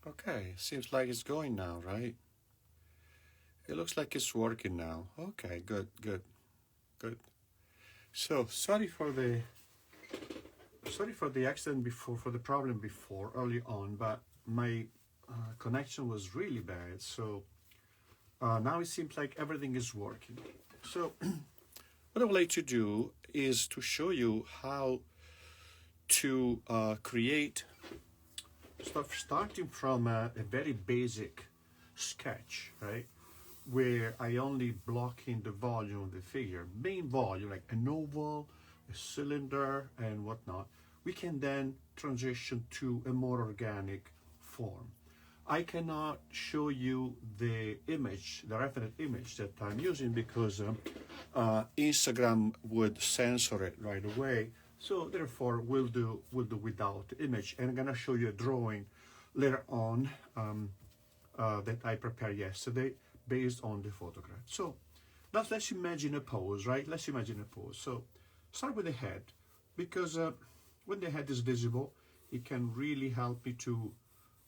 Okay, seems like it's going now, right? It looks like it's working now. Okay, good, good, good. So sorry for the accident before, for the problem before early on, but my connection was really bad. So now it seems like everything is working. So what I would like to do is to show you how to create stuff starting from a very basic sketch, right? Where I only block in the volume of the figure, main volume, like an oval, a cylinder, and whatnot. We can then transition to a more organic form. I cannot show you the image, the reference image that I'm using because Instagram would censor it right away. So therefore, we'll do without the image, and I'm gonna show you a drawing later on that I prepared yesterday based on the photograph. So let's imagine a pose, right? Let's imagine a pose. So start with the head, because when the head is visible, it can really help me to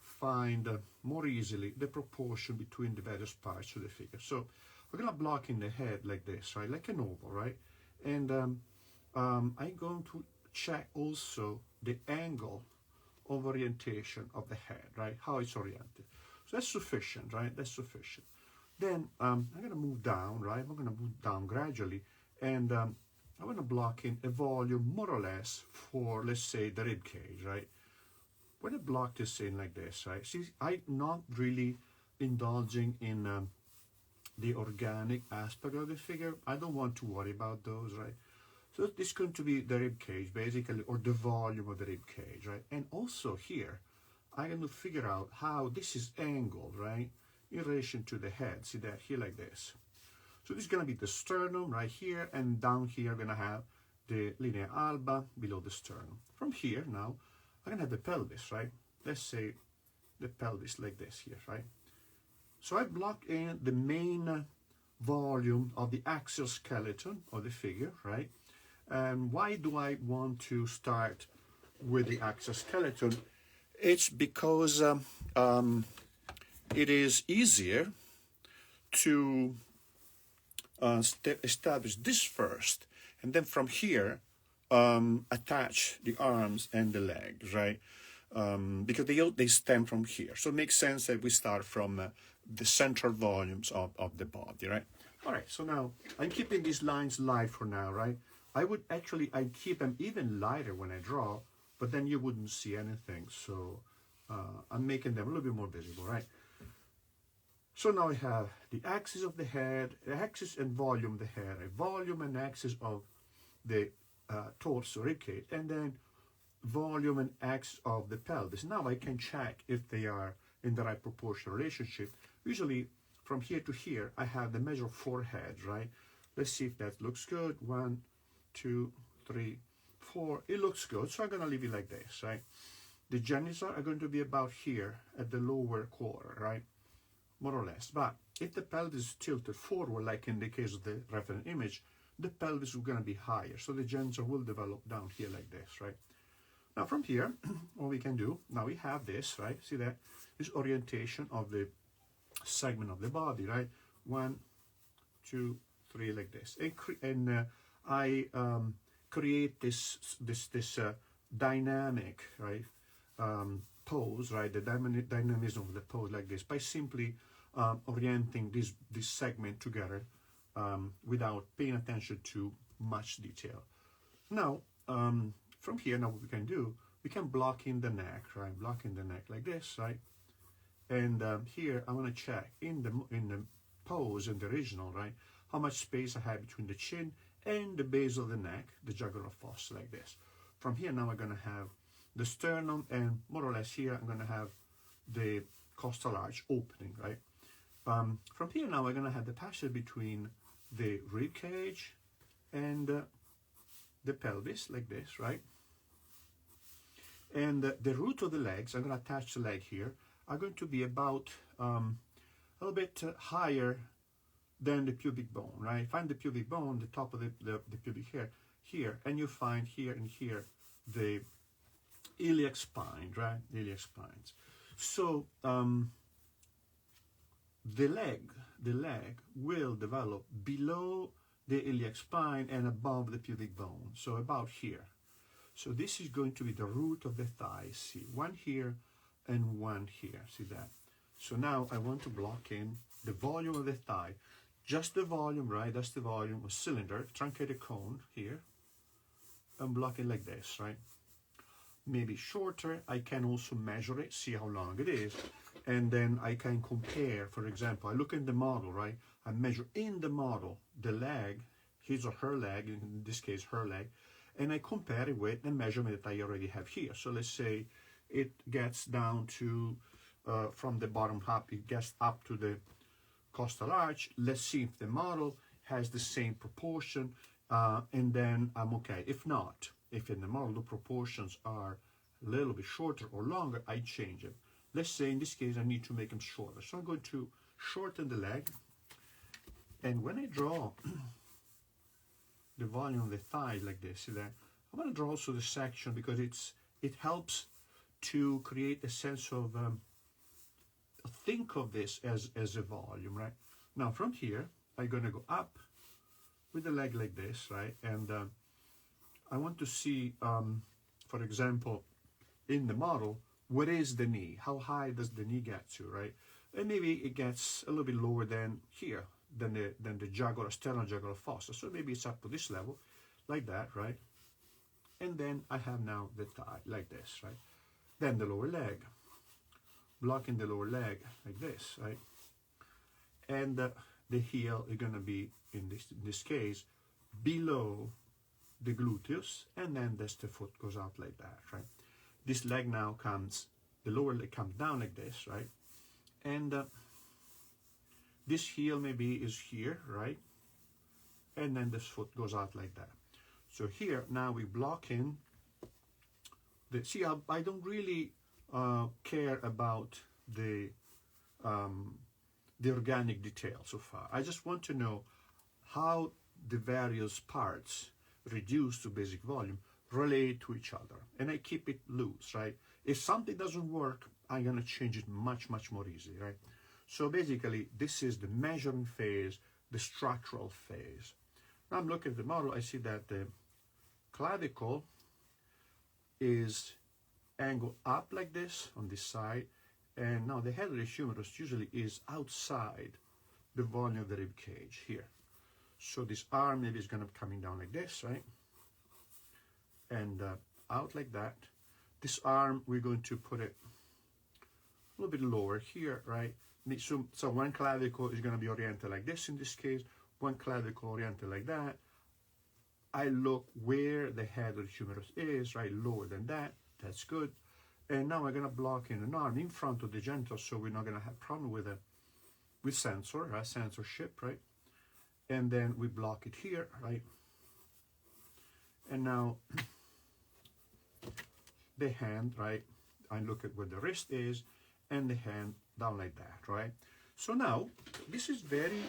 find more easily the proportion between the various parts of the figure. So we're gonna block in the head like this, right? Like an oval, right? And I'm going to check also the angle of orientation of the head, right? How it's oriented. So that's sufficient, right? That's sufficient. Then I'm going to move down, right? I'm going to move down gradually, and I'm going to block in a volume more or less for, let's say, the rib cage, right? When I block this in like this, right? See, I'm not really indulging in the organic aspect of the figure. I don't want to worry about those, right? So this is going to be the rib cage, basically, or the volume of the rib cage, right? And also here, I'm going to figure out how this is angled, right, in relation to the head. See that here like this. So this is going to be the sternum right here, and down here I'm going to have the linea alba below the sternum. From here now, I'm going to have the pelvis, right? Let's say the pelvis like this here, right? So I block in the main volume of the axial skeleton of the figure, right? And why do I want to start with the axial skeleton? It's because it is easier to establish this first, and then from here attach the arms and the legs, right? Because they stem from here. So it makes sense that we start from the central volumes of the body, right? All right, so now I'm keeping these lines light for now, right? I'd keep them even lighter when I draw, but then you wouldn't see anything. So I'm making them a little bit more visible, right? So now I have the axis of the head, the axis and volume of the head, a volume and axis of the torso, ribcage, and then volume and axis of the pelvis. Now I can check if they are in the right proportional relationship. Usually from here to here, I have the measure of 4 heads, right? Let's see if that looks good. 1, 2, 3, 4. It looks good, so I'm going to leave it like this, right? The genitals are going to be about here at the lower quarter, right? More or less. But if the pelvis is tilted forward, like in the case of the reference image, the pelvis is going to be higher. So the genital will develop down here like this, right? Now from here, what we can do, now we have this, right? See that? This orientation of the segment of the body, right? 1, 2, 3, like this. And I create this dynamic, right? Pose, right? The dynamism of the pose like this by simply orienting this segment together without paying attention to much detail. Now, from here, now what we can do, we can block in the neck, right? Block in the neck like this, right? And here I want to check in the pose, in the original, right? How much space I have between the chin and the base of the neck, the jugular fossa, like this. From here now I'm going to have the sternum, and more or less here I'm going to have the costal arch opening, right? From here now I'm going to have the passage between the rib cage and the pelvis, like this, right? And the root of the legs, I'm going to attach the leg here, are going to be about a little bit higher than the pubic bone, right? Find the pubic bone, the top of the pubic hair here, and you find here and here the iliac spine, right? Iliac spines. So the leg will develop below the iliac spine and above the pubic bone, so about here. So this is going to be the root of the thigh. See, one here and one here. See that? So now I want to block in the volume of the thigh. Just the volume, right? That's the volume of cylinder, truncated cone here. I'm blocking like this, right? Maybe shorter. I can also measure it, see how long it is. And then I can compare, for example, I look in the model, right? I measure in the model the leg, his or her leg, in this case her leg, and I compare it with the measurement that I already have here. So let's say it gets down to, from the bottom up, it gets up to the costal arch. Let's see if the model has the same proportion, and then I'm okay. If not, if in the model the proportions are a little bit shorter or longer, I change it. Let's say in this case I need to make them shorter. So I'm going to shorten the leg, and when I draw the volume of the thigh like this, see that? I'm going to draw also the section because it helps to create a sense of, think of this as a volume, right? Now from here, I'm going to go up with the leg like this, right? And I want to see, for example, in the model, what is the knee? How high does the knee get to, right? And maybe it gets a little bit lower than here, than the jugular, sternal-jugular fossa. So maybe it's up to this level, like that, right? And then I have now the thigh, like this, right? Then the lower leg, blocking the lower leg, like this, right? And the heel is going to be, in this case, below the gluteus, and then the foot goes out like that, right? This leg now comes, the lower leg comes down like this, right? And this heel maybe is here, right? And then this foot goes out like that. So here, now we block in the, see, I don't really care about the organic detail so far. I just want to know how the various parts reduced to basic volume relate to each other, and I keep it loose, right? If something doesn't work, I'm gonna change it much more easily, right? So basically, this is the measuring phase, the structural phase. Now I'm looking at the model, I see that the clavicle is angled up like this on this side, and now the head of the humerus usually is outside the volume of the rib cage here. So this arm maybe is gonna be coming down like this, right? And out like that. This arm, we're going to put it a little bit lower here, right? So one clavicle is going to be oriented like this in this case, one clavicle oriented like that. I look where the head of the humerus is, right? Lower than that, that's good. And now I'm going to block in an arm in front of the genitals, so we're not going to have problem with censorship, right? And then we block it here, right? And now the hand, right? I look at where the wrist is, and the hand down like that, right? So now this is very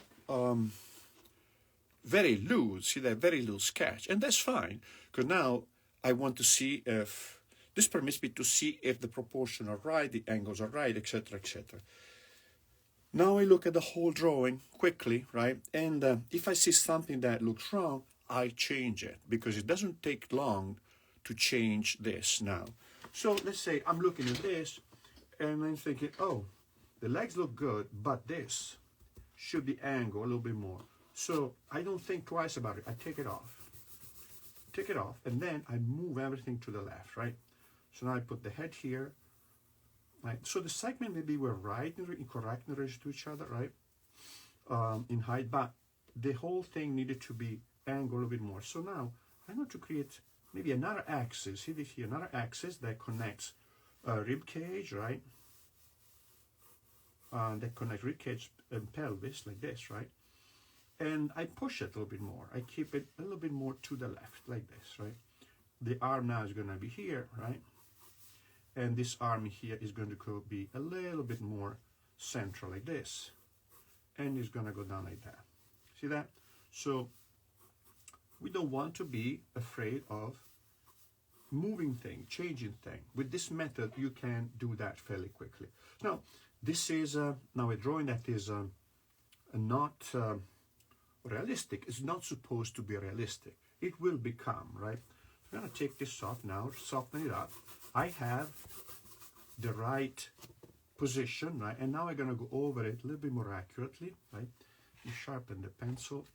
loose. See that, very loose sketch, and that's fine because now I want to see if this permits me to see if the proportions are right, the angles are right, etc., etc. Now I look at the whole drawing quickly, right? And if I see something that looks wrong, I change it because it doesn't take long to change this now. So let's say I'm looking at this and I'm thinking, oh, the legs look good, but this should be angled a little bit more. So I don't think twice about it. I take it off, and then I move everything to the left, right? So now I put the head here, right? So the segment maybe were right and correct in relation to each other, right? In height, but the whole thing needed to be angled a little bit more. So now I'm going to create maybe another axis. See this here, another axis that connects rib cage, right? That connects rib cage and pelvis like this, right? And I push it a little bit more. I keep it a little bit more to the left, like this, right? The arm now is going to be here, right? And this arm here is going to be a little bit more central, like this. And it's going to go down like that. See that? So we don't want to be afraid of moving thing, changing thing. With this method, you can do that fairly quickly. Now, this is now a drawing that is not realistic. It's not supposed to be realistic. It will become, right? I'm gonna take this off now, soften it up. I have the right position, right? And now I'm gonna go over it a little bit more accurately, right? You sharpen the pencil.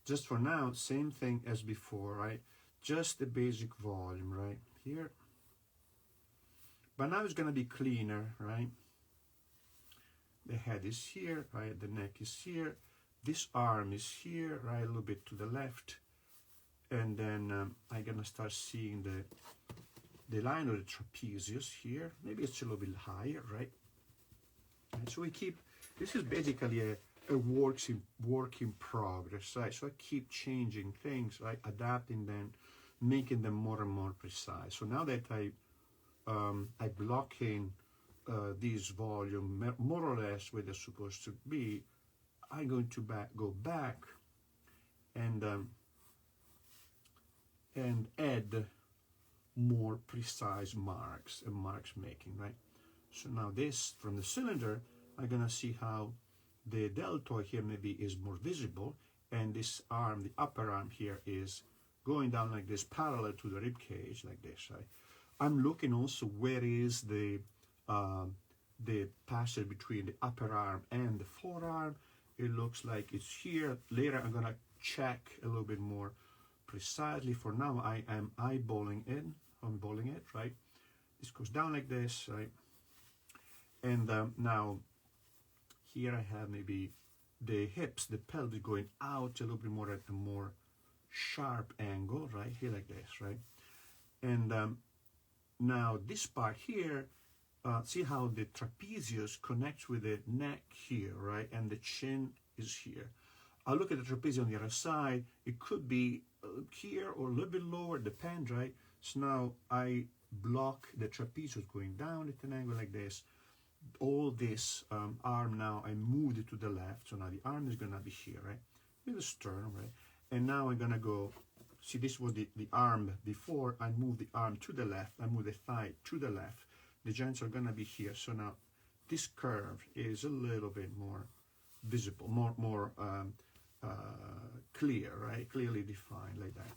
Just for now, same thing as before, right? Just the basic volume, right? Here. But now it's gonna be cleaner, right? The head is here, right? The neck is here. This arm is here, right? A little bit to the left. And then I'm gonna start seeing the line of the trapezius here. Maybe it's a little bit higher, right? And so we keep, this is basically a work in progress, right? So I keep changing things, right? Adapting them, making them more and more precise. So now that I block in this volume more or less where they're supposed to be, I'm going to go back and add more precise marks and marks making, right? So now this, from the cylinder, I'm gonna see how the deltoid here maybe is more visible, and this arm, the upper arm here, is going down like this, parallel to the rib cage, like this, right? I'm looking also where is the passage between the upper arm and the forearm. It looks like it's here. Later I'm gonna check a little bit more precisely. For now I am eyeballing it, right? This goes down like this, right? And now here I have maybe the hips, the pelvis going out a little bit more at a more sharp angle, right? Here like this, right? And now this part here, see how the trapezius connects with the neck here, right? And the chin is here. I'll look at the trapezius on the other side. It could be here or a little bit lower, depends, right? So now I block the trapezius going down at an angle like this. All this arm now, I moved it to the left. So now the arm is gonna be here, right? With the sternum, right? And now I'm gonna go, see this was the arm before, I move the arm to the left, I move the thigh to the left. The joints are gonna be here. So now this curve is a little bit more visible, more clear, right? Clearly defined like that.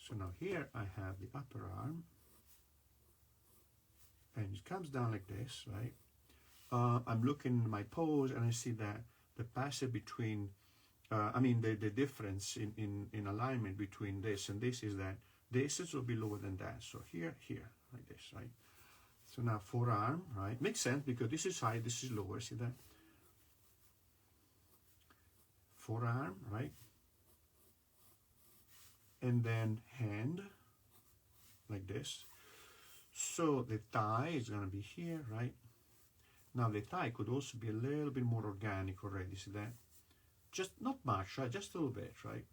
So now here I have the upper arm, and it comes down like this, right? I'm looking at my pose and I see that the passage between, the difference in alignment between this and this is that this will be lower than that. So here, like this, right? So now forearm, right? Makes sense because this is high, this is lower, see that? Forearm, right? And then hand, like this. So the thigh is gonna be here, right? Now the thigh could also be a little bit more organic already, see that? Just not much, right? Just a little bit, right?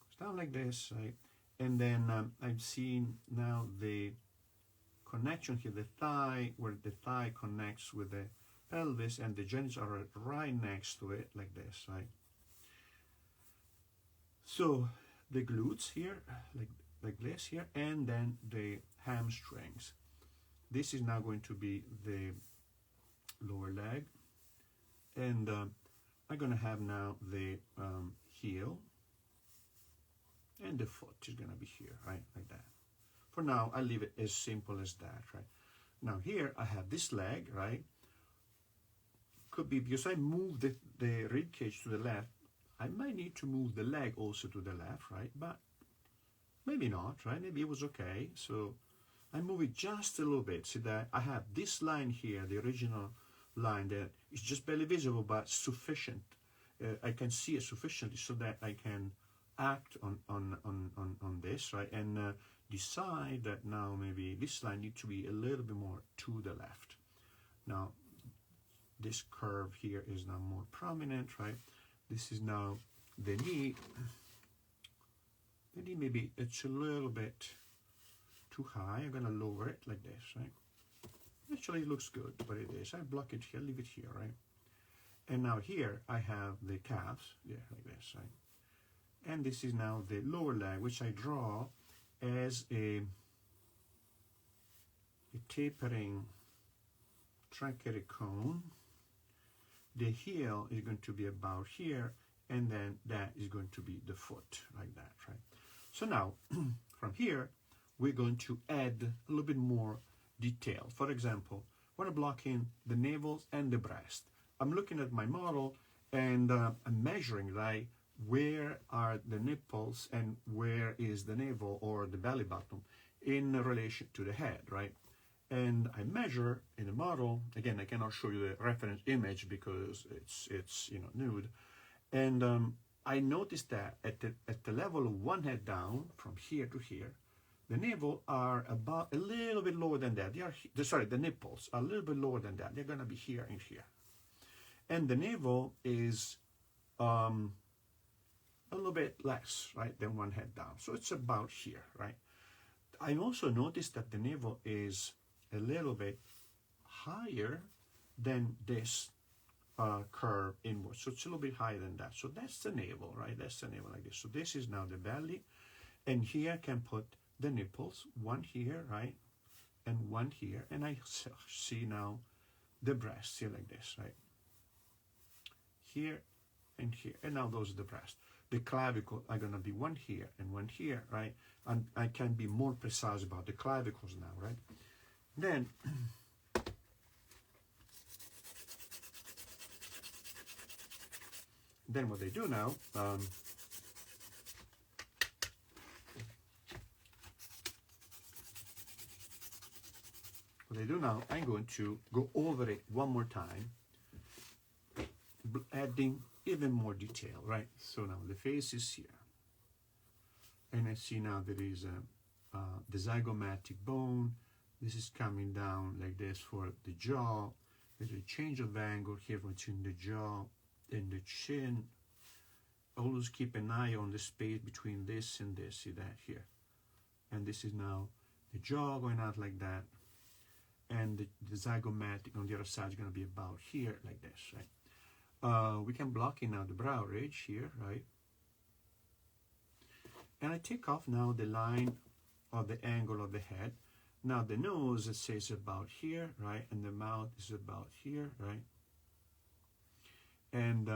Goes down like this, right? And then I'm seeing now the connection here, the thigh, where the thigh connects with the pelvis, and the joints are right next to it, like this, right? So the glutes here, like this here, and then the hamstrings. This is now going to be the lower leg, and I'm going to have now the heel, and the foot is going to be here, right, like that. For now, I leave it as simple as that, right? Now here I have this leg, right? Could be because I moved the rib cage to the left, I might need to move the leg also to the left, right? But maybe not, right? Maybe it was okay. So I move it just a little bit. See that I have this line here, the original line that is just barely visible, but sufficient. I can see it sufficiently so that I can act on this, right? And decide that now maybe this line needs to be a little bit more to the left. Now, this curve here is now more prominent, right? This is now the knee. The knee, maybe it's a little bit too high. I'm gonna lower it like this, right? Actually, it looks good, but it is. I block it here, leave it here, right? And now here I have the calves, yeah, like this, right? And this is now the lower leg, which I draw as a tapering truncated cone. The heel is going to be about here, and then that is going to be the foot, like that, right? So now, from here, we're going to add a little bit more detail. For example, when I'm blocking the navels and the breast, I'm looking at my model and I'm measuring, right, where are the nipples and where is the navel or the belly button in relation to the head, right? And I measure in the model, again, I cannot show you the reference image because it's you know, nude. And I noticed that at the level of one head down, from here to here, the navel are about a little bit lower than that. The nipples are a little bit lower than that. They're gonna be here and here. And the navel is a little bit less, right, than one head down. So it's about here, right? I also noticed that the navel is a little bit higher than this curve inward. So it's a little bit higher than that. So that's the navel, right? That's the navel like this. So this is now the belly. And here I can put the nipples, one here, right? And one here. And I see now the breast here like this, right? Here and here. And now those are the breast. The clavicle are going to be one here and one here, right? And I can be more precise about the clavicles now, right? Then what they do now, I'm going to go over it one more time, adding even more detail, right? So now the face is here. And I see now there is the zygomatic bone. This is coming down like this for the jaw. There's a change of angle here between the jaw and the chin. Always keep an eye on the space between this and this. See that here? And this is now the jaw going out like that. And the zygomatic on the other side is going to be about here like this, right? We can block in now the brow ridge here, right? And I take off now the line of the angle of the head. Now the nose, it says about here, right? And the mouth is about here, right? And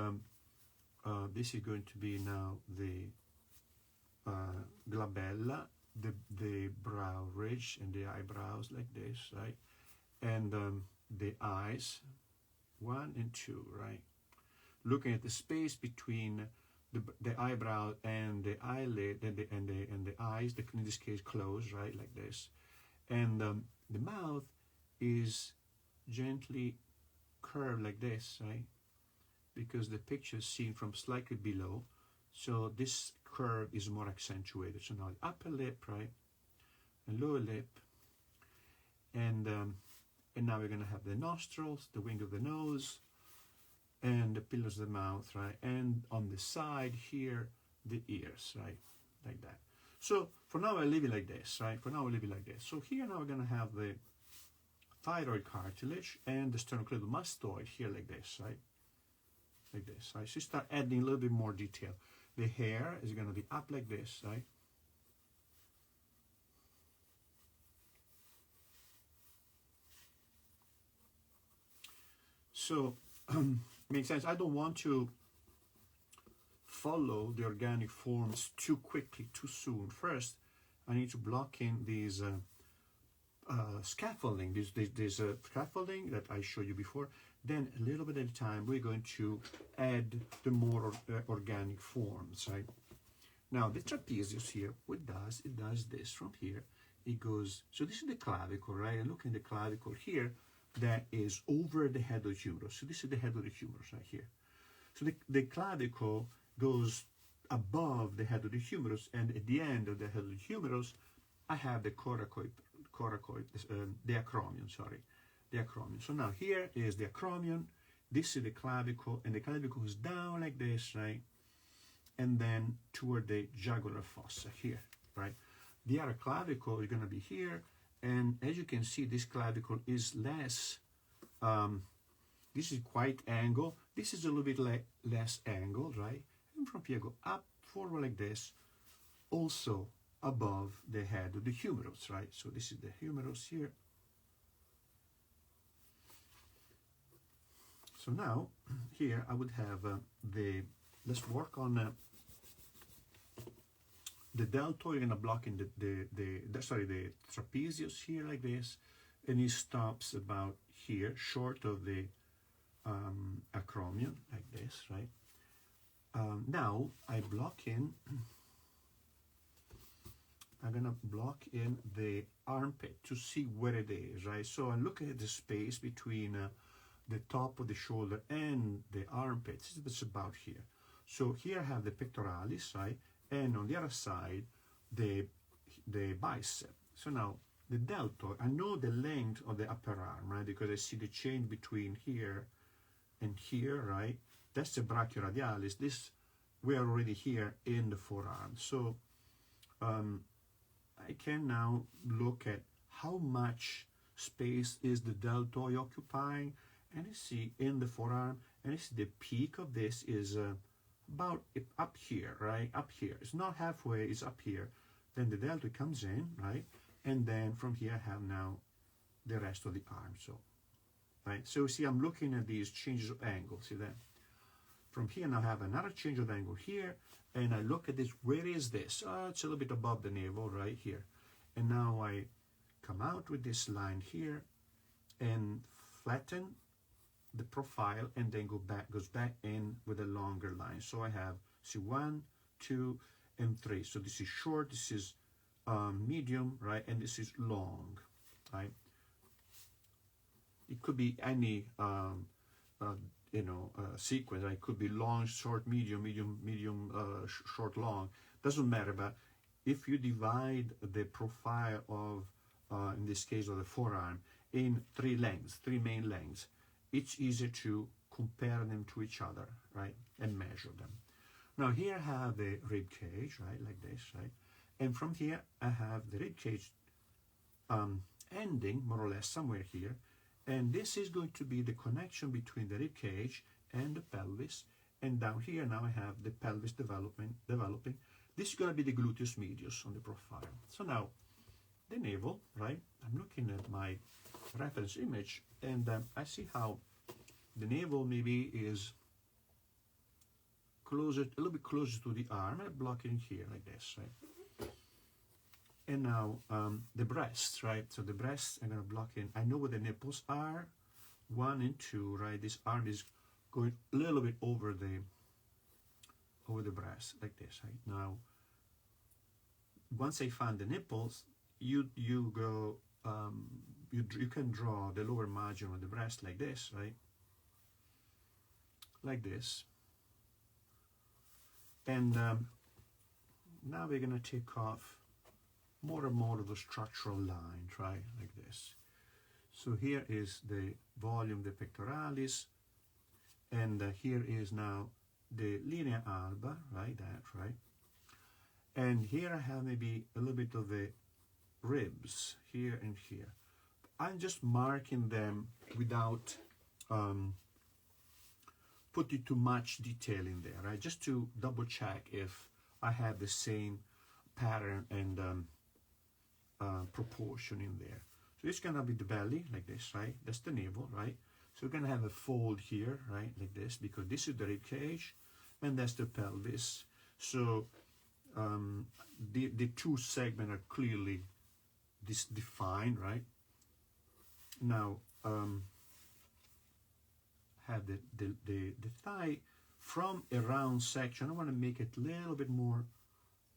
this is going to be now the glabella, the brow ridge and the eyebrows like this, right? And the eyes, 1 and 2, right? Looking at the space between the eyebrow and the eyelid and the eyes, in this case closed, right, like this. And the mouth is gently curved like this, right? Because the picture is seen from slightly below, so this curve is more accentuated. So now the upper lip, right, and lower lip, and now we're gonna have the nostrils, the wing of the nose, and the pillars of the mouth, right? And on the side here, the ears, right? Like that. So for now, I leave it like this, right? For now, I leave it like this. So here now we're gonna have the thyroid cartilage and the sternocleidomastoid here like this, right? Like this, right? So you start adding a little bit more detail. The hair is gonna be up like this, right? So, makes sense. I don't want to follow the organic forms too quickly, too soon. First, I need to block in these scaffolding, this scaffolding that I showed you before. Then, a little bit at a time, we're going to add the more organic forms, right? Now, the trapezius here, what it does this from here. It goes, so this is the clavicle, right? And look in the clavicle here, that is over the head of the humerus. So this is the head of the humerus right here. So the clavicle goes above the head of the humerus, and at the end of the head of the humerus, I have the the acromion, sorry, the acromion. So now here is the acromion, this is the clavicle, and the clavicle goes down like this, right? And then toward the jugular fossa here, right? The other clavicle is going to be here, and as you can see, this clavicle is less, this is quite angled. This is a little bit less angled, right? And from here go up, forward like this, also above the head of the humerus, right? So this is the humerus here. So now, here I would have let's work on the deltoid. You're gonna block in the trapezius here like this, and he stops about here, short of the acromion, like this, right? Now I block in, I'm gonna block in the armpit to see where it is, right? So I'm looking at the space between the top of the shoulder and the armpits. It's about here. So here I have the pectoralis, right? And on the other side, the bicep. So now the deltoid, I know the length of the upper arm, right? Because I see the change between here and here, right? That's the brachioradialis. This, we are already here in the forearm. So I can now look at how much space is the deltoid occupying, and I see in the forearm, and I see the peak of this is about up here, right? Up here. It's not halfway, it's up here. Then the deltoid comes in, right? And then from here I have now the rest of the arm. So, right? So see, I'm looking at these changes of angle. See that? From here now I have another change of angle here, and I look at this. Where is this? It's a little bit above the navel, right here. And now I come out with this line here and flatten the profile, and then goes back in with a longer line. So I have, see, 1, 2, and 3. So this is short, this is medium, right, and this is long, right? It could be any sequence. Right? It could be long, short, medium, short, long. Doesn't matter. But if you divide the profile of, in this case, of the forearm, in 3 lengths, 3 main lengths, it's easier to compare them to each other, right, and measure them. Now here I have the rib cage, right, like this, right, and from here I have the rib cage ending more or less somewhere here, and this is going to be the connection between the rib cage and the pelvis, and down here now I have the pelvis developing. This is going to be the gluteus medius on the profile. So now the navel, right, I'm looking at my reference image, and I see how the navel maybe is closer, a little bit closer to the arm. I'm blocking here like this, right? And now the breasts, right? So the breasts, I'm gonna block in. I know where the nipples are, 1 and 2, right? This arm is going a little bit over the breast, like this, right? Now, once I find the nipples, you go. You can draw the lower margin of the breast like this, right? Like this. And now we're going to take off more and more of the structural lines, right? Like this. So here is the volume, the pectoralis, and here is now the linea alba, right? That, right? And here I have maybe a little bit of the ribs here and here. I'm just marking them without putting too much detail in there, right? Just to double check if I have the same pattern and proportion in there. So it's gonna be the belly, like this, right? That's the navel, right? So we're gonna have a fold here, right? Like this, because this is the rib cage, and that's the pelvis. So the 2 segments are clearly defined, right? Now have the thigh from a round section. I want to make it a little bit more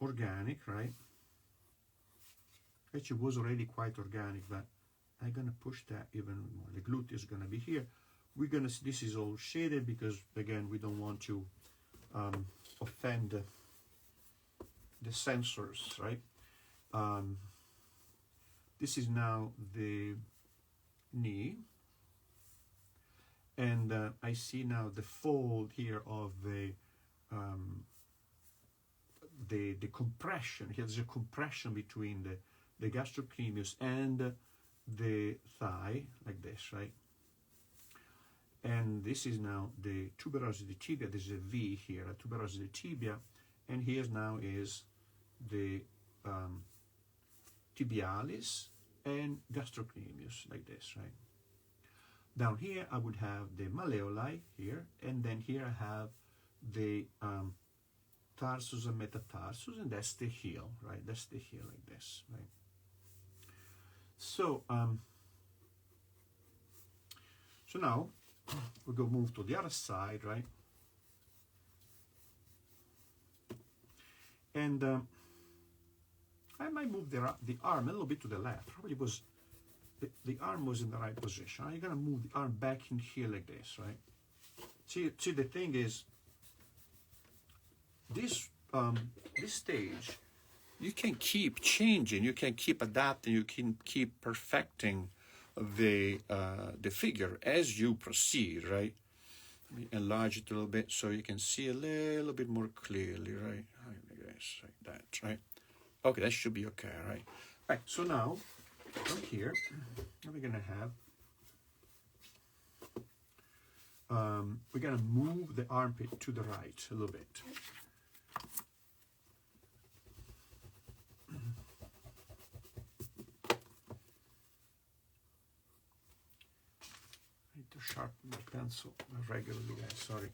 organic, right? Actually, it was already quite organic, but I'm gonna push that even more. The glute is gonna be here. We're gonna see this is all shaded because again we don't want to offend the sensors, right? This is now the knee, and I see now the fold here of the compression. Here's a compression between the gastrocnemius and the thigh, like this, right? and this is now the tuberosity of the tibia. This is a V here, a tuberosity of the tibia, and here now is the tibialis and gastrocnemius, like this, right? Down here I would have the malleoli here, and then here I have the tarsus and metatarsus, and that's the heel, right? That's the heel, like this, right? So so now we go move to the other side, right? And I might move the arm a little bit to the left. Probably was the arm was in the right position. I'm gonna move the arm back in here like this, right? See, the thing is, this stage, you can keep changing, you can keep adapting, you can keep perfecting the figure as you proceed, right? Let me enlarge it a little bit so you can see a little bit more clearly, right? Like this, like that, right? Okay, that should be okay, right? Right, so now, from here, we're gonna have, we're gonna move the armpit to the right a little bit. I need to sharpen my pencil regularly, guys, sorry.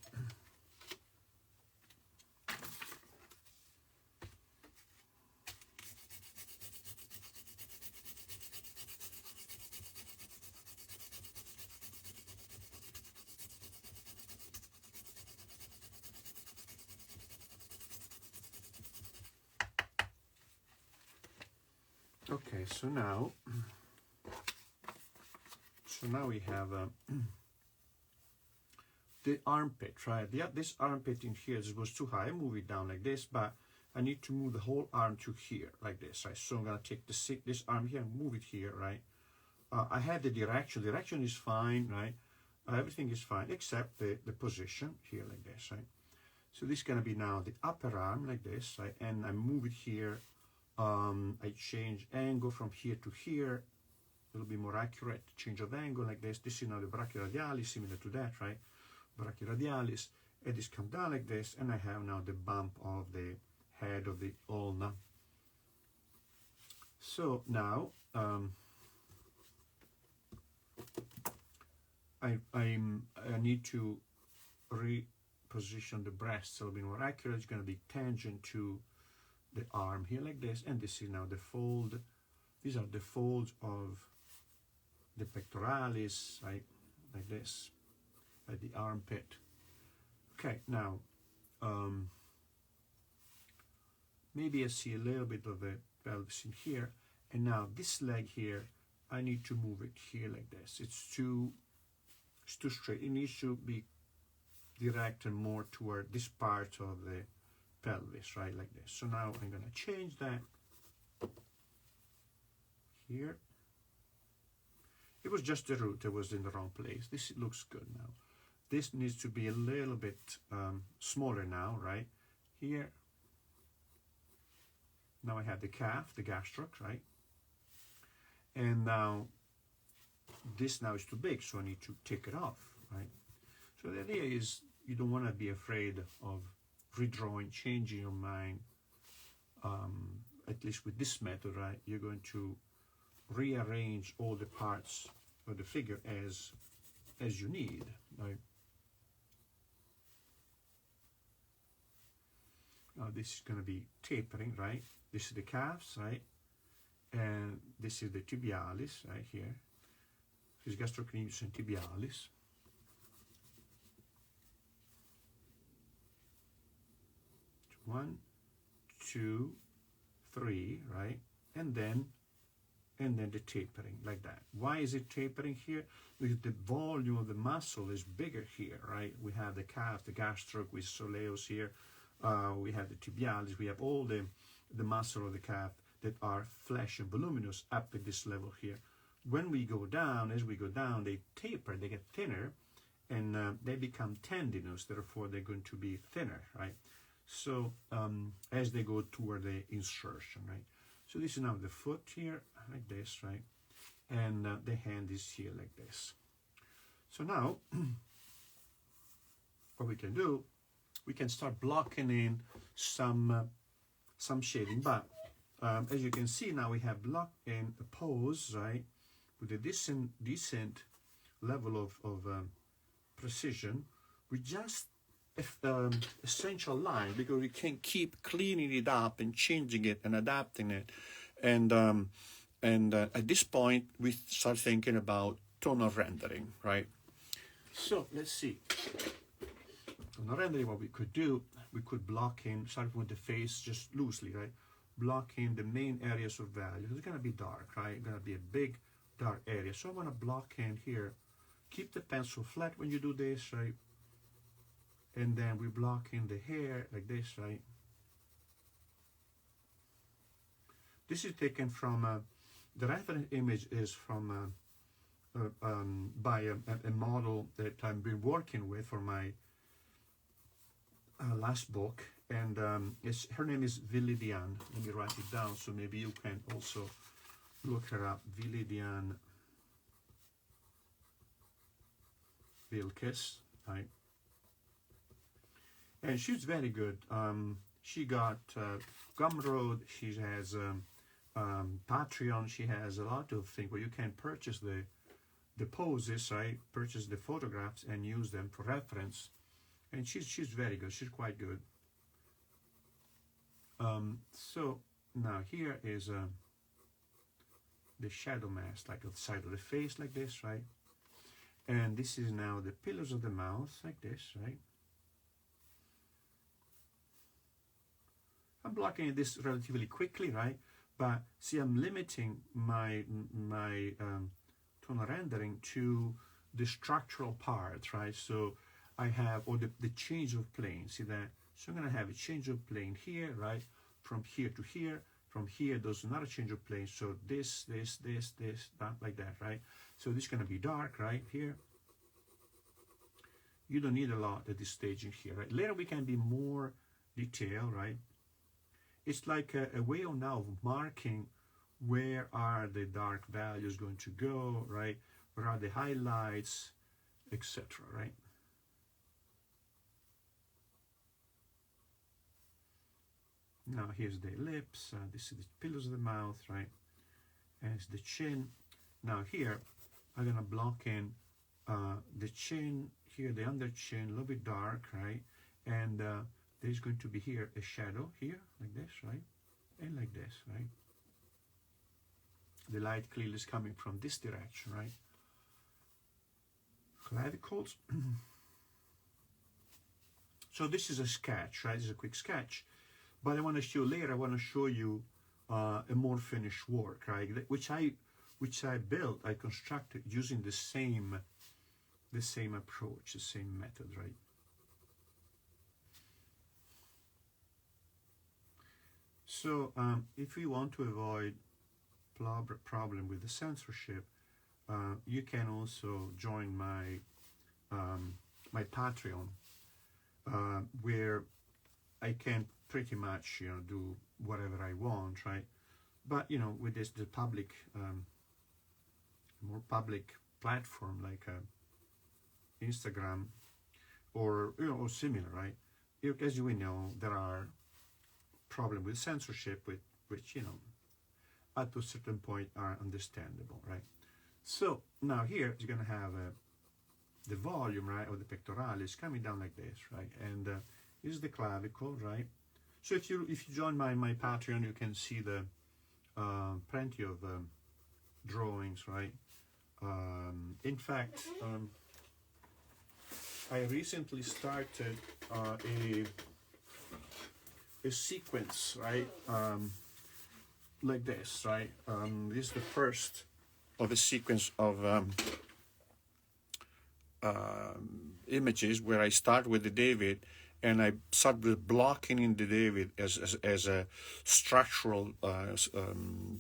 Okay, so now we have the armpit, right? This armpit in here was too high. I move it down like this, but I need to move the whole arm to here, like this, right? So I'm gonna take this arm here and move it here, right? I have the direction. Direction is fine, right? Everything is fine except the position here, like this, right? So this is gonna be now the upper arm, like this, right? And I move it here. I change angle from here to here, a little bit more accurate, change of angle like this. This is now the brachyradialis, similar to that, right? Brachyradialis, and this comes down like this, and I have now the bump of the head of the ulna. So now I need to reposition the breast a little bit more accurate. It's going to be tangent to the arm here like this, and this is now the fold. These are the folds of the pectoralis, right, like this, at the armpit. Okay, now maybe I see a little bit of the pelvis in here, and now this leg here, I need to move it here like this. It's too straight. It needs to be directed more toward this part of the pelvis, right, like this. So now I'm going to change that here. It was just the root, it was in the wrong place. This looks good now. This needs to be a little bit smaller now, right? Here. Now I have the calf, the gastroc, right? And now this now is too big, so I need to take it off, right? So the idea is you don't want to be afraid of redrawing, changing your mind, at least with this method, right? You're going to rearrange all the parts of the figure as you need, right? Now this is going to be tapering, right? This is the calves, right? And this is the tibialis, right here. This is gastrocnemius and tibialis. One, two, three, right? And then the tapering, like that. Why is it tapering here? Because the volume of the muscle is bigger here, right? We have the calf, the gastroc with soleus here. We have the tibialis. We have all the muscle of the calf that are flesh and voluminous up at this level here. When we go down, as we go down, they taper, they get thinner, and they become tendinous. Therefore, they're going to be thinner, right? So as they go toward the insertion, right? So this is now the foot here, like this, right? And the hand is here like this. So now what we can do, we can start blocking in some shading. But as you can see now, we have blocked in a pose, right, with a decent level of precision. We just essential line, because we can keep cleaning it up and changing it and adapting it, and at this point we start thinking about tonal rendering, right? So let's see. Tonal rendering, what we could do, we could block in, starting with the face just loosely, right? Block in the main areas of value. It's going to be dark, right? It's going to be a big dark area. So I want to block in here. Keep the pencil flat when you do this, right? And then we block in the hair like this, right? This is taken from, the reference image is from by a model that I've been working with for my last book, and her name is Vilidiane. Let me write it down so maybe you can also look her up. Vilidiane Wilkes, right? And she's very good. She got Gumroad. She has Patreon. She has a lot of things where you can purchase the poses, right? Purchase the photographs and use them for reference. And she's very good. She's quite good. So now here is the shadow mask, like the side of the face, like this, right? And this is now the pillars of the mouth, like this, right? I'm blocking this relatively quickly, right? But see, I'm limiting my tonal rendering to the structural parts, right? So I have, or the change of plane, see that? So I'm gonna have a change of plane here, right? From here to here, from here, there's another change of plane. So this, that, like that, right? So this is gonna be dark, right, here. You don't need a lot at this stage in here, right? Later we can be more detailed, right? It's like a way of now of marking where are the dark values going to go, right? Where are the highlights, etc., right? Now here's the lips, this is the pillars of the mouth, right? And it's the chin. Now here, I'm gonna block in the chin, here the under chin, a little bit dark, right? And there's going to be here a shadow here, like this, right? And like this, right? The light clearly is coming from this direction, right? Clavicles. So this is a sketch, right? This is a quick sketch. But I want to show later, I want to show you a more finished work, right? Which I built, I constructed using the same approach, the same method, right? So if we want to avoid problem with the censorship, you can also join my my Patreon, where I can pretty much do whatever I want, right? But with the public, more public platform like Instagram or or similar, right? As we know, there are problems with censorship, which at a certain point are understandable, right? So now here you're gonna have the volume, right, of the pectoralis coming down like this, right? And this is the clavicle, right? So if you join my Patreon, you can see the plenty of drawings, right? In fact, I recently started a sequence, right? Like this, right? This is the first of a sequence of images where I start with the David, and I start with blocking in the David as a structural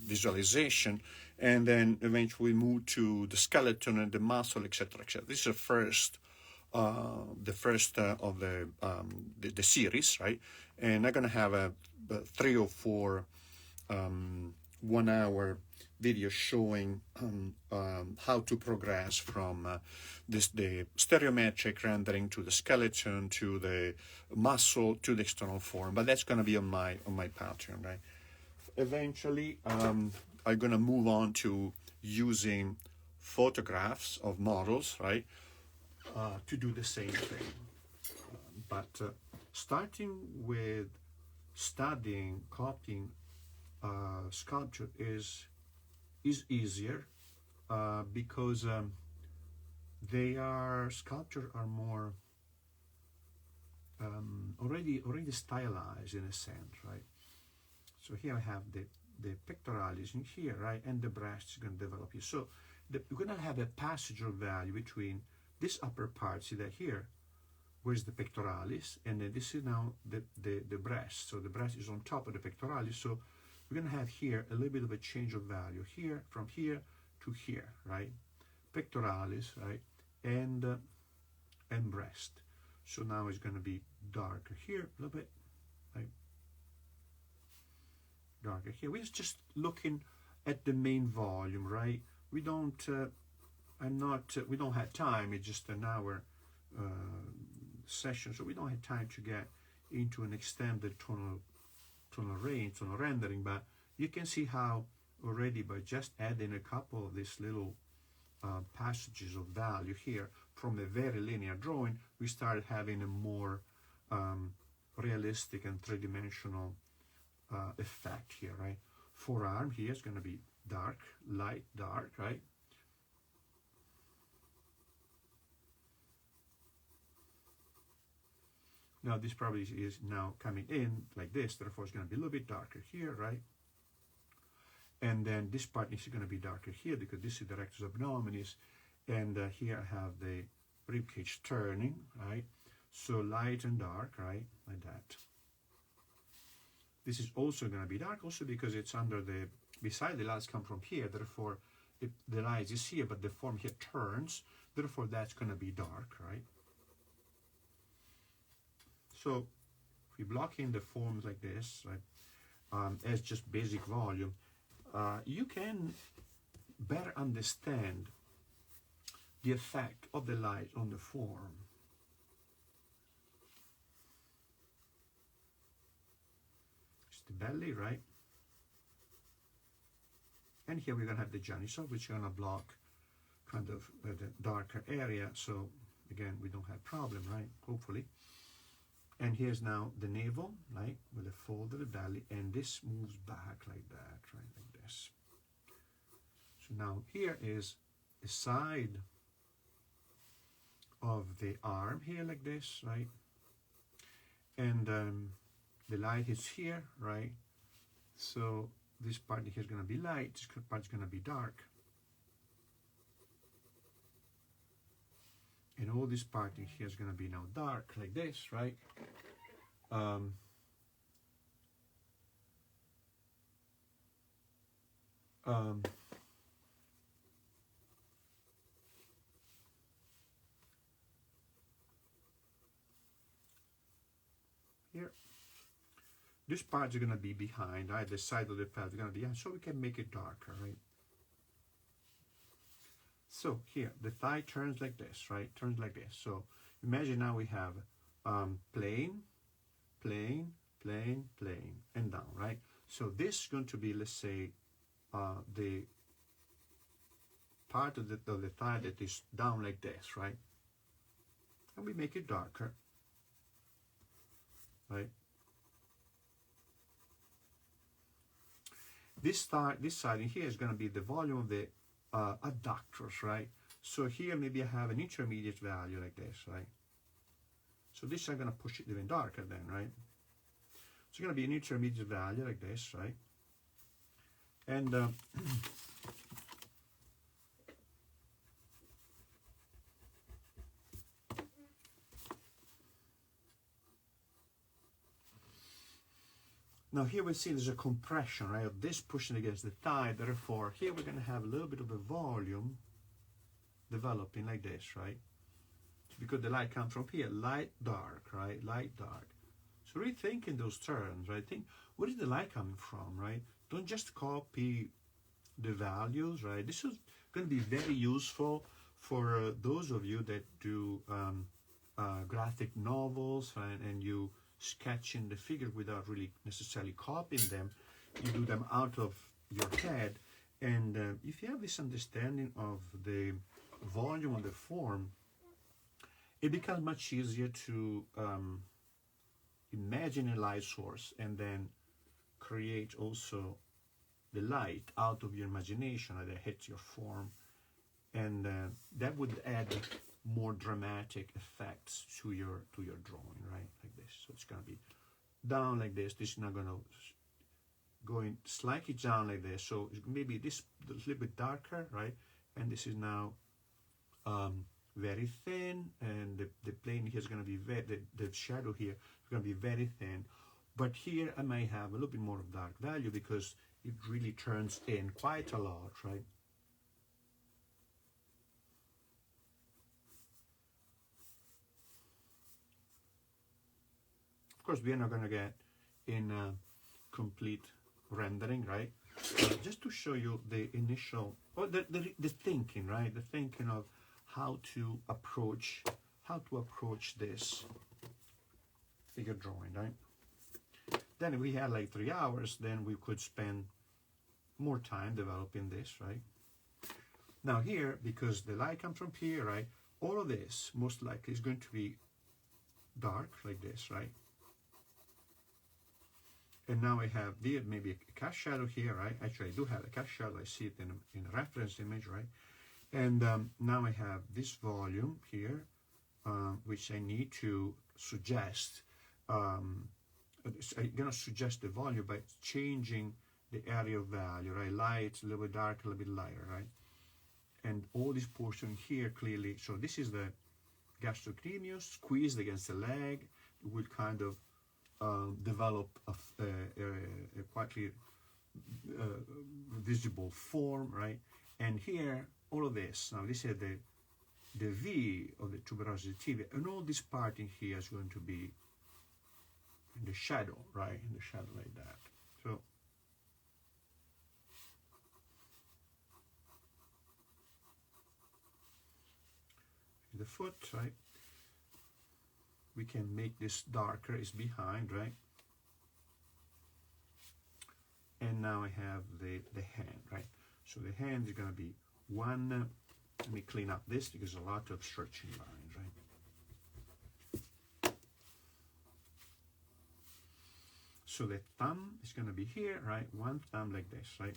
visualization, and then eventually move to the skeleton and the muscle, etc., etc. This is the first of the series, right? And I'm gonna have 3 or 4 1 hour video showing how to progress from the stereometric rendering to the skeleton to the muscle to the external form, but that's going to be on my Patreon, right? Eventually, I'm going to move on to using photographs of models, right, to do the same thing. But starting with studying, copying sculpture is easier because sculpture are more already stylized in a sense, right? So here I have the pectoralis in here, right, and the breast is going to develop here. So we're going to have a passage of value between this upper part. See that here, where's the pectoralis, and then this is now the breast. So the breast is on top of the pectoralis. So we're going to have here a little bit of a change of value here, from here to here, right? Pectoralis, right, and breast. So now it's going to be darker here a little bit, right? Darker here. We're just looking at the main volume, right? We don't. We don't have time. It's just an hour session, so we don't have time to get into an extended tonal range, tonal rendering. But you can see how already by just adding a couple of these little passages of value here from a very linear drawing, we started having a more realistic and three-dimensional effect here, right? Forearm here is going to be dark, light, dark, right? Now this probably is now coming in like this, therefore it's going to be a little bit darker here, right? And then this part is going to be darker here because this is the rectus abdominis, and here I have the ribcage turning, right? So light and dark, right, like that. This is also going to be dark, also because it's under beside the lights come from here, therefore the light is here, but the form here turns, therefore that's going to be dark, right? So if we block in the forms like this, right, as just basic volume, you can better understand the effect of the light on the form. It's the belly, right? And here we're going to have the Janisov, which is going to block kind of the darker area. So again, we don't have problem, right? Hopefully. And here's now the navel, right, with a fold of the belly, and this moves back like that, right, like this. So now here is the side of the arm here like this, right? And the light is here, right? So this part here is going to be light, this part is going to be dark. And all this part in here is going to be now dark, like this, right? Here. This part is going to be behind, right? The side of the pelt is going to be behind, so we can make it darker, right? So here, the thigh turns like this, right? Turns like this. So imagine now we have plane, plane, plane, plane, and down, right? So this is going to be, let's say, the part of the thigh that is down like this, right? And we make it darker, right? This side in here is going to be the volume of the adductors, right? So here maybe I have an intermediate value like this, right? So this I'm going to push it even darker then, right? It's going to be an intermediate value like this, right? And now here we see there's a compression, right, of this pushing against the thigh, therefore here we're going to have a little bit of a volume developing like this, right? So because the light comes from here, light, dark, right? Light, dark. So really think in those terms, right? Think, where is the light coming from, right? Don't just copy the values, right? This is going to be very useful for those of you that do graphic novels, right? And you sketch in the figure without really necessarily copying them. You do them out of your head. And if you have this understanding of the volume of the form, it becomes much easier to imagine a light source and then create also the light out of your imagination that hits your form, and that would add more dramatic effects to your drawing, right? Like this. So it's going to be down like this. This is not going to going slightly down like this. So maybe this a little bit darker, right? And this is now very thin, and the plane here is going to be the shadow here is going to be very thin. But here I may have a little bit more of dark value because it really turns in quite a lot, right? Of course, we are not going to get in complete rendering, right? Just to show you the initial, or the thinking, right? The thinking of how to approach this figure drawing, right? Then if we had like 3 hours, then we could spend more time developing this, right? Now here, because the light comes from here, right? All of this most likely is going to be dark like this, right? And now I have there maybe a cast shadow here, right? Actually, I do have a cast shadow. I see it in a reference image, right? And now I have this volume here, which I need to suggest. I'm going to suggest the volume by changing the area of value, right? Light, a little bit darker, a little bit lighter, right? And all this portion here clearly, so this is the gastrocnemius squeezed against the leg. It will kind of develop a quite visible form, right? And here, all of this, now this is the V of the tuberosity tibia, and all this part in here is going to be in the shadow, right? In the shadow like that. So the foot, right? We can make this darker, is behind, right? And now I have the hand, right? So the hand is going to be one, let me clean up this because a lot of stretching lines, right? So the thumb is going to be here, right? One thumb like this, right?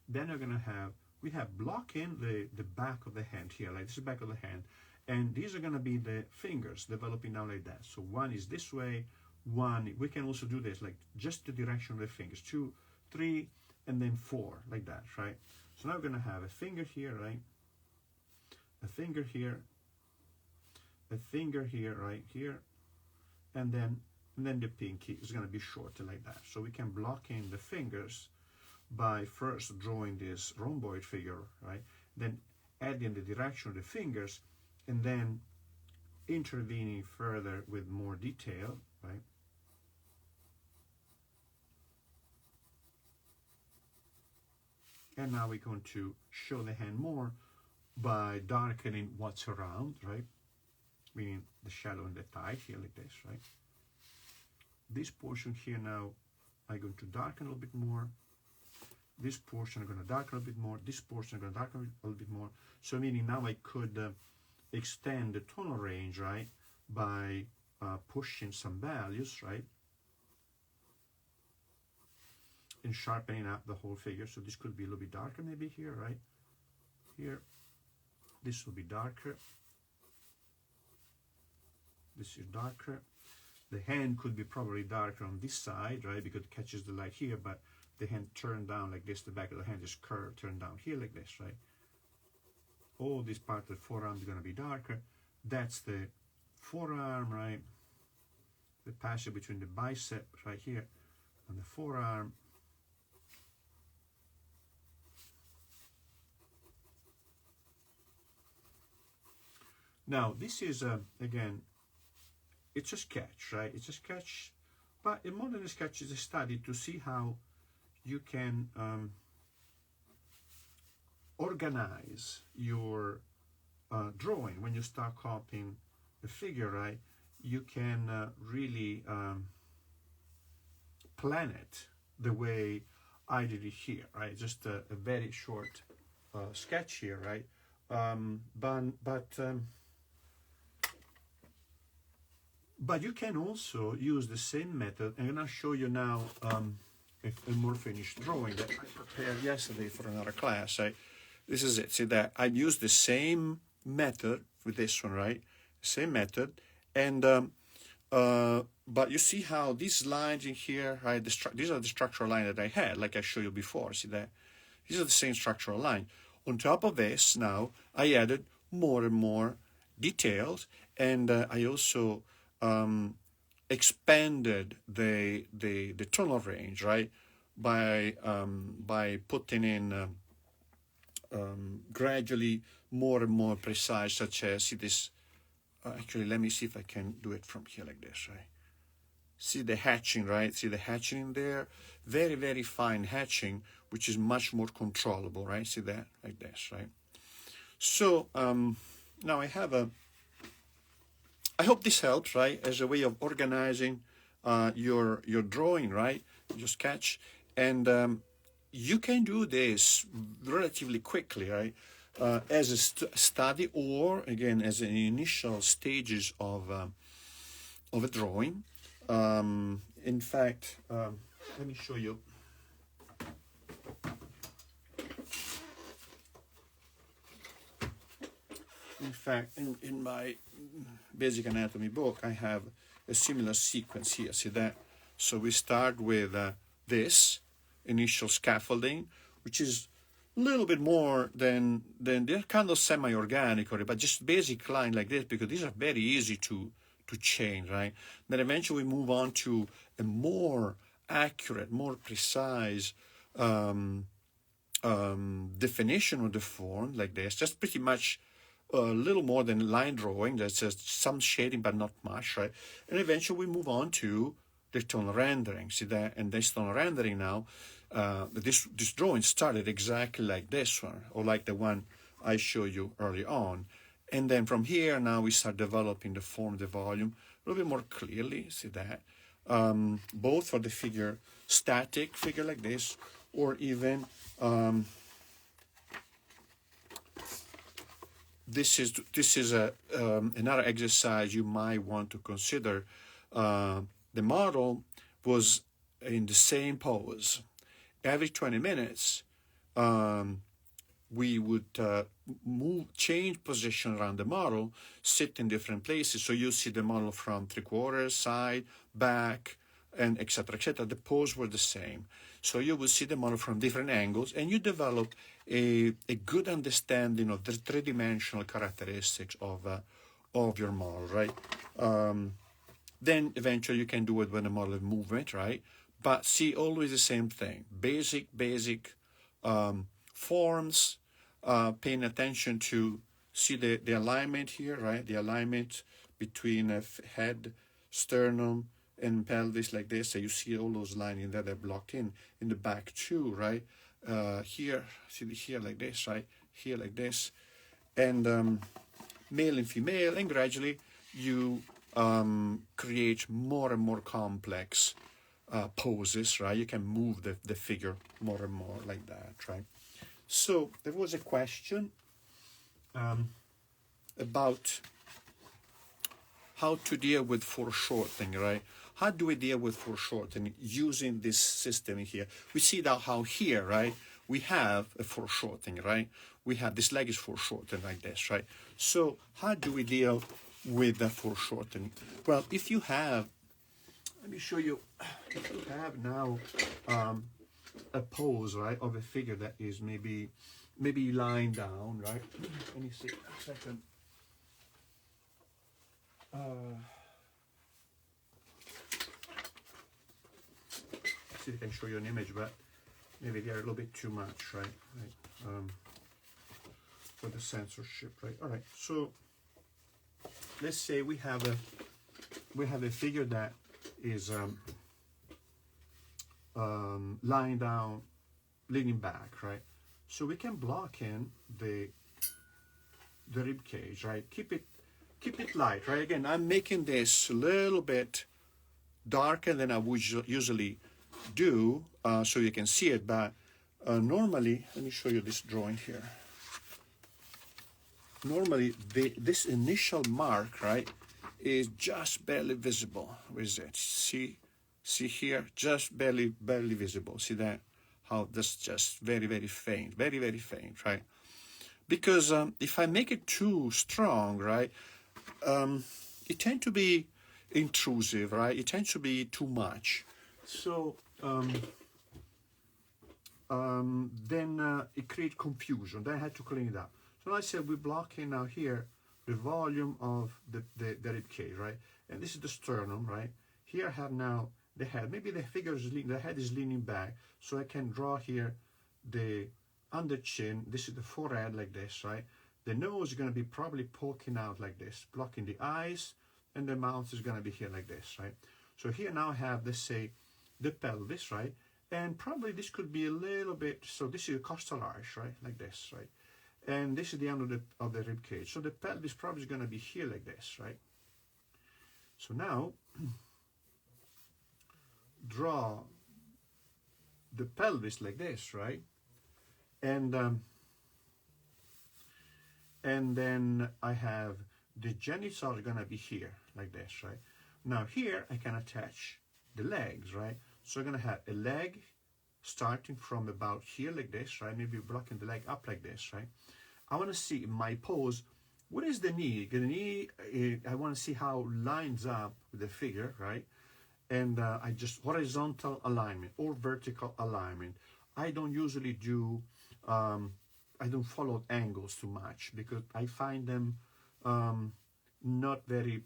Then we're going to have, we have blocking the back of the hand here, like this is the back of the hand. And these are going to be the fingers developing down like that. So one is this way, one, we can also do this, like just the direction of the fingers, 2, 3, and then 4, like that, right? So now we're going to have a finger here, right? A finger here, a finger here, right here, and then the pinky is going to be shorter like that. So we can block in the fingers by first drawing this rhomboid figure, right? Then adding the direction of the fingers, and then intervening further with more detail, right? And now we're going to show the hand more by darkening what's around, right? Meaning the shadow and the thigh here like this, right? This portion here now, I'm going to darken a little bit more. This portion I'm going to darken a little bit more. This portion I'm going to darken a little bit more. So meaning now I could extend the tonal range, right, by pushing some values, right, and sharpening up the whole figure. So this could be a little bit darker maybe here, right? Here, this will be darker. This is darker. The hand could be probably darker on this side, right, because it catches the light here, but the hand turned down like this, the back of the hand is curved, turned down here like this, right? All this part of the forearm is going to be darker. That's the forearm, right? The passage between the bicep right here and the forearm. Now, this is, again, it's a sketch, right? It's a sketch But a modern sketch is a study to see how you can organize your drawing. When you start copying a figure, right, you can really plan it the way I did it here, right? Just a very short sketch here, right? But you can also use the same method. I'm gonna show you now a more finished drawing that I prepared yesterday for another class. This is it. See that I used the same method with this one, right? Same method, and but you see how these lines in here, right? These are the structural lines that I had, like I showed you before. See that? These are the same structural line. On top of this, now I added more and more details, and I also expanded the tonal range, right, by putting in gradually more and more precise, such as, see this, actually let me see if I can do it from here like this, right? See the hatching, right? See the hatching in there? Very, very fine hatching, which is much more controllable, right? See that? Like this, right? So now I have I hope this helps, right? As a way of organizing your drawing, right? Your sketch. And you can do this relatively quickly, right? As a study, or again, as an initial stages of a drawing. In fact, let me show you. In fact, in my basic anatomy book, I have a similar sequence here. See that? So we start with this initial scaffolding, which is a little bit more than they're kind of semi-organic, but just basic line like this, because these are very easy to change, right? Then eventually we move on to a more accurate, more precise definition of the form, like this. Just pretty much a little more than line drawing. That's just some shading, but not much, right? And eventually we move on to the tonal rendering. See that? And this tonal rendering now, this drawing started exactly like this one, or like the one I showed you early on. And then from here, now we start developing the form, the volume, a little bit more clearly. See that? Both for the figure, static figure like this, or even this is another exercise you might want to consider. The model was in the same pose. Every 20 minutes, we would change position around the model, sit in different places. So you see the model from 3/4, side, back, and etc., etc. The pose were the same. So you will see the model from different angles, and you develop a good understanding of the three-dimensional characteristics of your model, right? Then eventually you can do it with a model of movement, right? But see, always the same thing. Basic forms, paying attention to see the alignment here, right? The alignment between head, sternum, and pelvis like this. So you see all those lines in there, they're blocked in the back too, right? Here, see here like this, right? Here like this. And male and female, and gradually you create more and more complex poses, right? You can move the figure more and more like that, right? So there was a question about how to deal with foreshortening, right? How do we deal with foreshortening using this system here? We see now how here, right, we have a foreshortening, right? We have this leg is foreshortened like this, right? So how do we deal with the foreshortening? Well, if you have, let me show you, if you have now a pose, right, of a figure that is maybe lying down, right? Let me see a second. See if I can show you an image, but maybe they're a little bit too much, right? For the censorship, right? All right. So let's say we have a figure that is lying down, leaning back, right? So we can block in the rib cage, right? Keep it light, right? Again, I'm making this a little bit darker than I would usually do, so you can see it. But normally, let me show you this drawing here. Normally, this initial mark, right, is just barely visible. Where is it? See here, just barely visible. See that? How that's just very faint, very faint, right? Because if I make it too strong, right, it tends to be intrusive, right? It tends to be too much. So then it creates confusion. Then I had to clean it up. So I said we're blocking now here the volume of the rib cage, right? And this is the sternum, right? Here I have now the head. Maybe the head is leaning back, so I can draw here the under chin. This is the forehead like this, right? The nose is going to be probably poking out like this, blocking the eyes, and the mouth is going to be here like this, right? So here now I have, let's say, the pelvis, right? And probably this could be a little bit, so this is a costal arch, right? Like this, right? And this is the end of the rib cage. So the pelvis probably is going to be here like this, right? So now, draw the pelvis like this, right? And then I have the genitals are going to be here like this, right? Now here I can attach the legs, right? So I'm going to have a leg starting from about here like this, right? Maybe blocking the leg up like this, right? I want to see in my pose, what is the knee? The knee, I want to see how it lines up with the figure, right? And I just horizontal alignment or vertical alignment. I don't usually do, I don't follow angles too much because I find them not very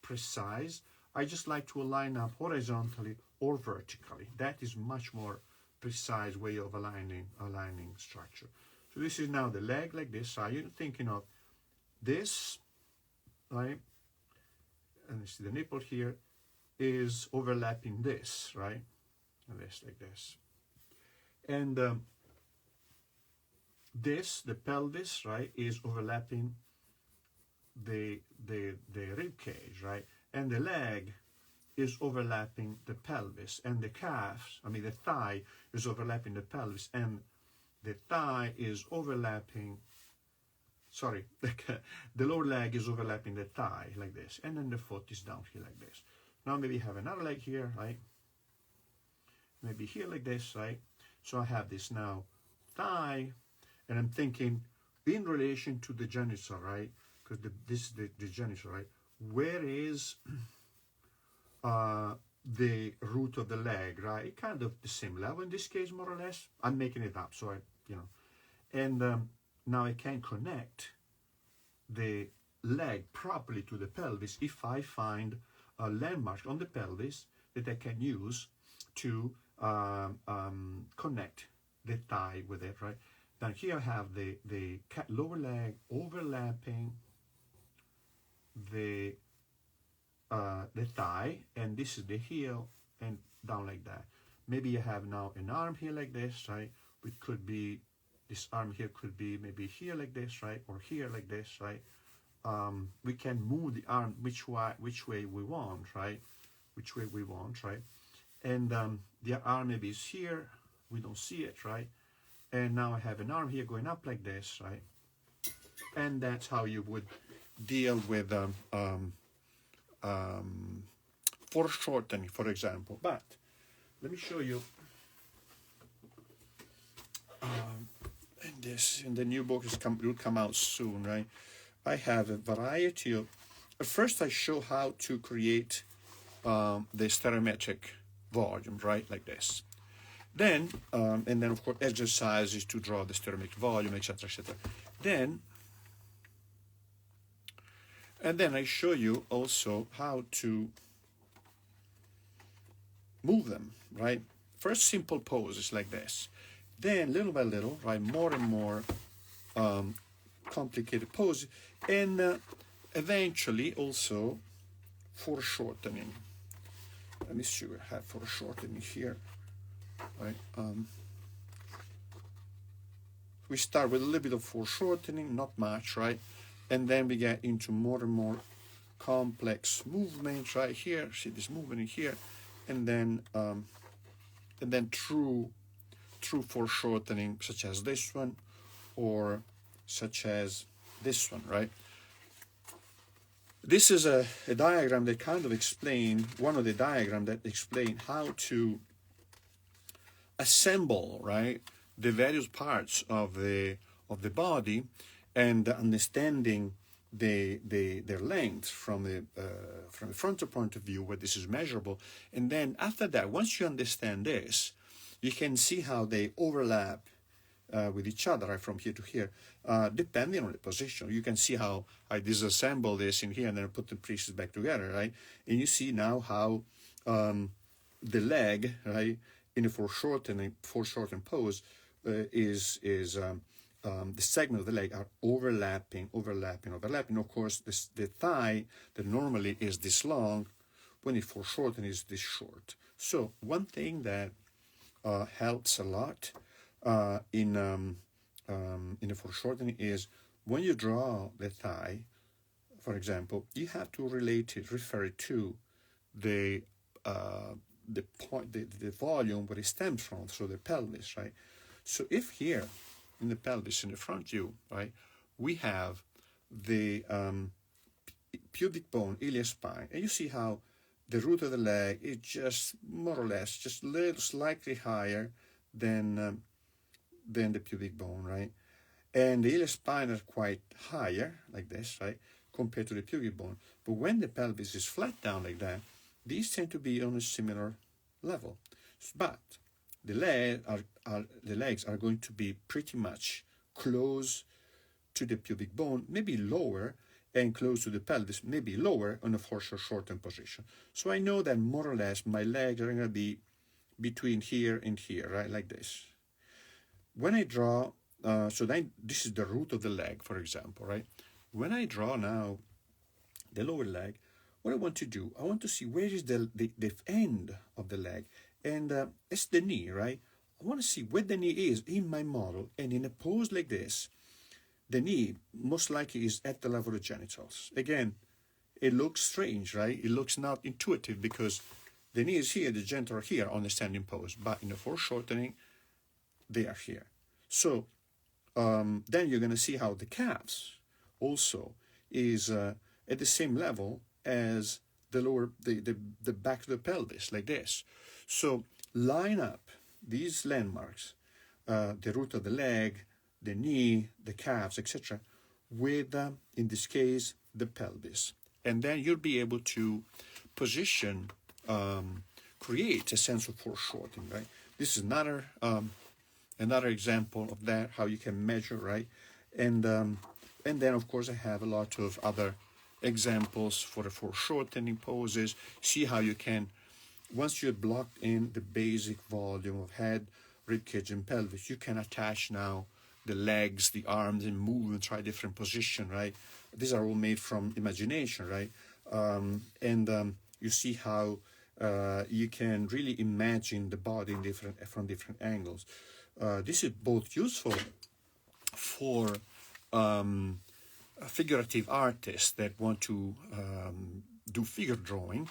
precise. I just like to align up horizontally or vertically. That is much more precise way of aligning structure. So this is now the leg like this. So you're thinking of this, right? And you see the nipple here is overlapping this, right? And this like this. And this, the pelvis, right, is overlapping the rib cage, right? And the leg is overlapping the pelvis, and the calves, I mean the thigh is overlapping the pelvis, and the thigh is overlapping, sorry, the lower leg is overlapping the thigh like this, and then the foot is down here like this. Now maybe you have another leg here, right? Maybe here like this, right? So I have this now thigh, and I'm thinking in relation to the genital, right? Because this is the genital, right? Where is the root of the leg, right? Kind of the same level in this case, more or less. I'm making it up, so and now I can connect the leg properly to the pelvis if I find a landmark on the pelvis that I can use to connect the thigh with it, right? Now here I have the lower leg overlapping the thigh, and this is the heel, and down like that. Maybe you have now an arm here like this, right? It could be, this arm here could be maybe here like this, right? Or here like this, right? We can move the arm which way we want, right? Which way we want, right? And the arm maybe is here, we don't see it, right? And now I have an arm here going up like this, right? And that's how you would deal with foreshortening, for example. But let me show you in the new book will come out soon, right? I have a variety of, first I show how to create the stereometric volume, right, like this. Then and then of course exercises to draw the stereometric volume, etc., etc. And then I show you also how to move them, right? First simple poses like this. Then little by little, right, more and more complicated poses. And eventually also foreshortening. Let me see, I have foreshortening here. right? We start with a little bit of foreshortening, not much, right? And then we get into more and more complex movements right here. See this movement in here, and then true foreshortening, such as this one, or such as this one, right? This is a diagram that kind of explain, one of the diagrams that explain how to assemble, right, the various parts of the body, and understanding their length from the frontal point of view, where this is measurable. And then after that, once you understand this, you can see how they overlap with each other, right, from here to here, depending on the position. You can see how I disassemble this in here and then I put the pieces back together, right? And you see now how the leg, right, in a foreshortened pose is the segment of the leg are overlapping. Of course, the thigh that normally is this long, when it foreshortened, is this short. So one thing that helps a lot in the foreshortening is when you draw the thigh, for example, you have to refer it to the point, the volume where it stems from, so the pelvis, right? So if here in the pelvis, in the front view, right, we have the pubic bone, iliac spine, and you see how the root of the leg is just more or less just a little slightly higher than the pubic bone, right? And the iliac spine are quite higher, like this, right, compared to the pubic bone. But when the pelvis is flat down like that, these tend to be on a similar level. But the legs are going to be pretty much close to the pubic bone, maybe lower, and close to the pelvis, maybe lower on a foreshortened position. So I know that more or less my legs are going to be between here and here, right, like this. When I draw, so then this is the root of the leg, for example, right? When I draw now the lower leg, what I want to do, I want to see where is the end of the leg, and it's the knee, right? I want to see where the knee is in my model, and in a pose like this, the knee most likely is at the level of the genitals. Again, it looks strange, right? It looks not intuitive because the knee is here, the genitals are here on the standing pose, but in the foreshortening, they are here. So then you're going to see how the calves also is at the same level as the lower, the back of the pelvis, like this. So line up these landmarks, the root of the leg, the knee, the calves, etc., with, in this case, the pelvis. And then you'll be able to position, create a sense of foreshortening, right? This is another example of that, how you can measure, right? And then, of course, I have a lot of other examples for the foreshortening poses. See how you can, once you've blocked in the basic volume of head, ribcage, and pelvis, you can attach now the legs, the arms, and move and try different position, right? These are all made from imagination, right? You see how you can really imagine the body in from different angles. This is both useful for figurative artists that want to do figure drawing.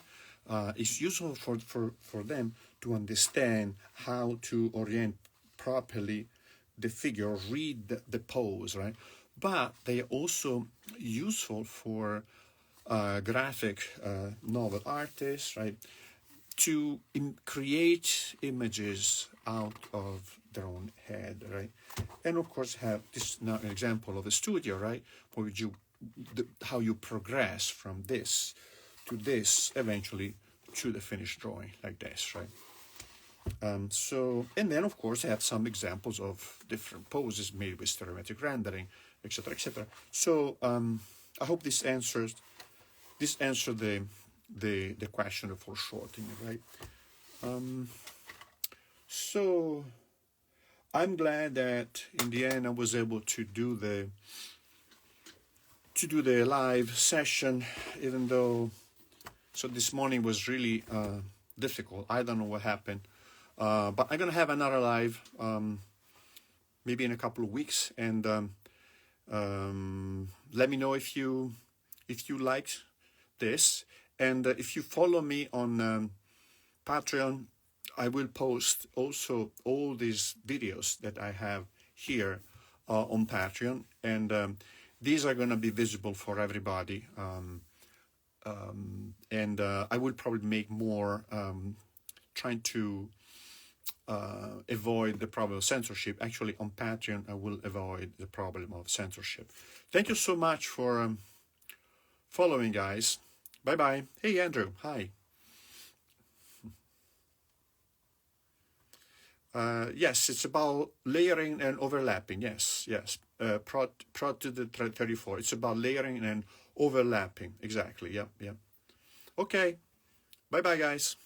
It's useful for them to understand how to orient properly the figure, read the pose, right? But they are also useful for graphic novel artists, right? To create images out of their own head, right? And of course have this now an example of a studio, right? Where how you progress from this to this, eventually to the finished drawing, like this, right? And then of course I have some examples of different poses made with stereometric rendering, etc., etc. So I hope this answered the question of foreshortening, right? So I'm glad that in the end I was able to do the live session, even though this morning was really difficult. I don't know what happened. But I'm gonna have another live maybe in a couple of weeks, and let me know if you liked this, and if you follow me on Patreon, I will post also all these videos that I have here on Patreon, and these are going to be visible for everybody. And I will probably make more, trying to avoid the problem of censorship. Actually, on Patreon, I will avoid the problem of censorship. Thank you so much for following, guys. Bye-bye. Hey, Andrew. Hi. Yes, it's about layering and overlapping. Yes. Prod to the 34. It's about layering and overlapping. Exactly. Yeah. Okay. Bye-bye, guys.